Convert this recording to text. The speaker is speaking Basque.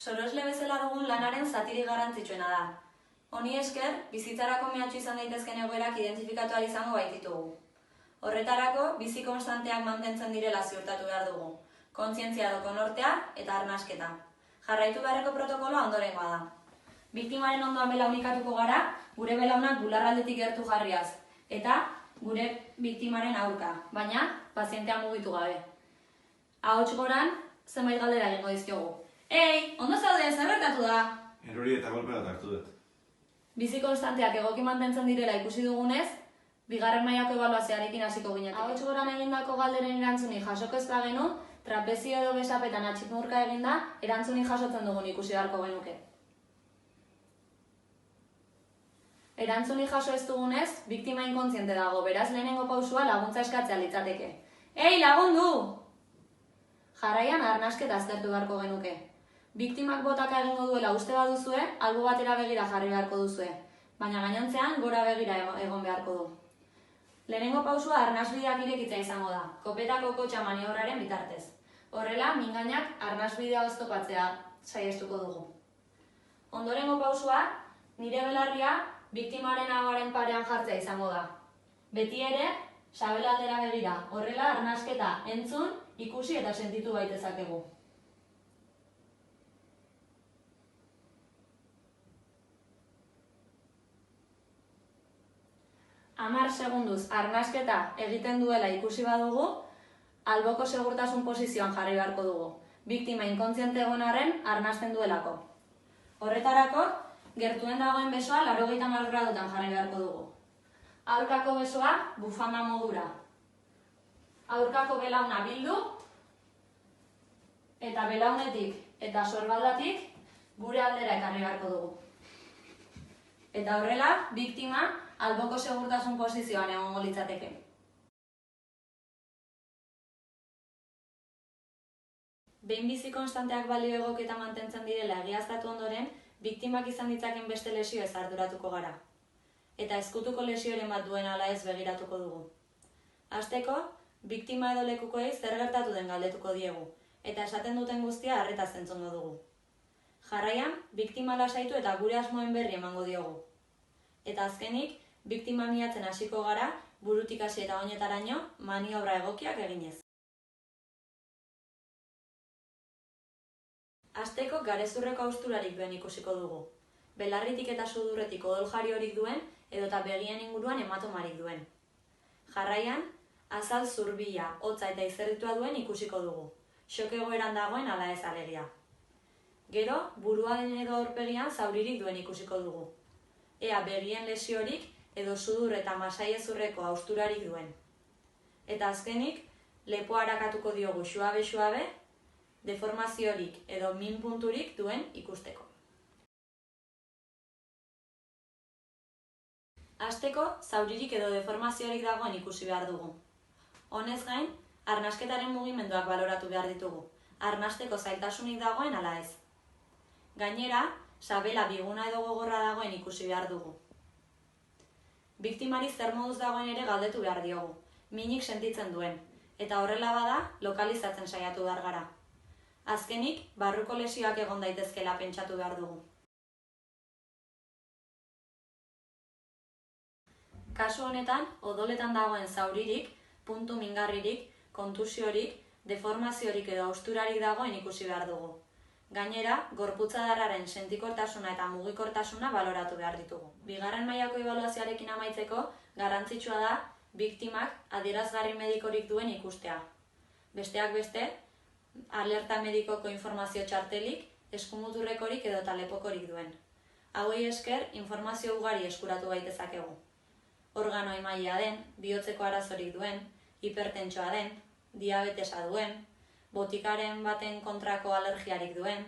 Sorosle bezala dugun lanaren zatirik garrantzitsuena da. Honi esker, bizitzarako mehatxu izan daitezken egoerak identifikatu ahal izango baititugu. Horretarako, bizi konstanteak mantentzen direla ziurtatu behar dugu. Kontzientzia dokonortea eta arnasketa. Jarraitu beharreko protokoloa ondorengoa da. Biktimaren ondoan belaunikatuko gara, gure belaunak bularraldetik gertu jarriaz, eta gure biktimaren aurka, baina pazientea mugitu gabe. Ahots goran, zenbait galdera egingo dizkiogu. Ei, ondo zaude, zer gertatu da? Erori eta golpe bat hartu dut. Bizi konstanteak egoki mantentzen direla ikusi dugunez, bigarren mailako ebaluazioarekin hasiko ginateke. Ahots goran egindako galderen erantzunik jasoko ez bagenu, trapezio edo besapetan atxikmurka eginda, erantzunik jasotzen dugun ikusi beharko genuke. Erantzunik jaso ez dugunez, biktima inkontziente dago, beraz lehenengo pausua laguntza eskatzea litzateke. Ei, lagundu! Jarraian arnasketa aztertu beharko genuke. Biktimak botaka egingo duela uste baduzue, albo batera begira jarri beharko duzue, baina gainontzean gora begira egon beharko du. Lehenengo pausua arnasbideak irekitzea izango da, kopetako kotxa maniobraren bitartez. Horrela, mingainak arnasbidea oztopatzea saiestuko dugu. Ondorengo pausua, nire belarria biktimaren ahoaren parean jartzea izango da. Beti ere, sabelaldera begira, horrela arnasketa entzun, ikusi eta sentitu baitezakegu. 10 segunduz arnasketa egiten duela ikusi badugu, alboko segurtasun posizioan jarri beharko dugu. Biktima inkontziente egon arren arnasten duelako. Horretarako, gertuen dagoen besoa 90 gradutan jarri beharko dugu. Aurkako besoa bufanda modura. Aurkako belauna bildu, eta belaunetik eta sorbaldatik gure aldera ekarri beharko dugu. Eta horrela, biktima alboko segurtasun posizioan egongo litzateke. Behin bizi konstanteak balio egoketa mantentzen direla egiaztatu ondoren, biktimak izan ditzaken beste lesioez arduratuko gara. Eta ezkutuko lesioren bat duen ala ez begiratuko dugu. Hasteko, biktima edo lekukoei zer gertatu den galdetuko diegu, eta esaten duten guztia arretaz entzungo dugu. Jarraian, biktima lasaitu eta gure asmoen berri emango diogu. Eta azkenik, biktima miatzen hasiko gara, burutik hasi eta oinetaraino, maniobra egokiak eginez. Hasteko garezurreko hausturarik duen ikusiko dugu. Belarritik eta sudurretik odol jari horik duen, edota begien inguruan hematomarik duen. Jarraian, azal zurbila, hotza eta izerritua duen ikusiko dugu. Shock egoeran dagoen ala ez alegia. Gero, buruaren edo aurpegian zauririk duen ikusiko dugu. Ea begien lesiorik edo sudur eta masaiezurreko hausturarik duen. Eta azkenik, lepoa arakatuko diogu suabe-suabe, deformaziorik edo min punturik duen ikusteko. Hasteko, zauririk edo deformaziorik dagoen ikusi behar dugu. Honez gain, arnasketaren mugimenduak baloratu behar ditugu, arnasteko zailtasunik dagoen ala ez. Gainera, sabela biguna edo gogorra dagoen ikusi behar dugu. Biktimari zer moduz dagoen ere galdetu behar diogu, minik sentitzen duen, eta horrela bada lokalizatzen saiatu behar gara. Azkenik, barruko lesioak egon daitezkela pentsatu behar dugu. Kasu honetan, odoletan dagoen zauririk, puntu mingarririk, kontusiorik, deformaziorik edo hausturarik dagoen ikusi behar dugu. Gainera, gorputzadarraren sentikortasuna eta mugikortasuna baloratu behar ditugu. Bigarren mailako ebaluazioarekin amaitzeko, garrantzitsua da biktimak adierazgarri medikorik duen ikustea. Besteak beste, alerta medikoko informazio txartelik, eskumuturrekorik edo lepokorik duen. Hauei esker, informazio ugari eskuratu gaitezakegu. Organo emailea den, bihotzeko arazorik duen, hipertentsoa den, diabetesa duen, botikaren baten kontrako alergiarik duen,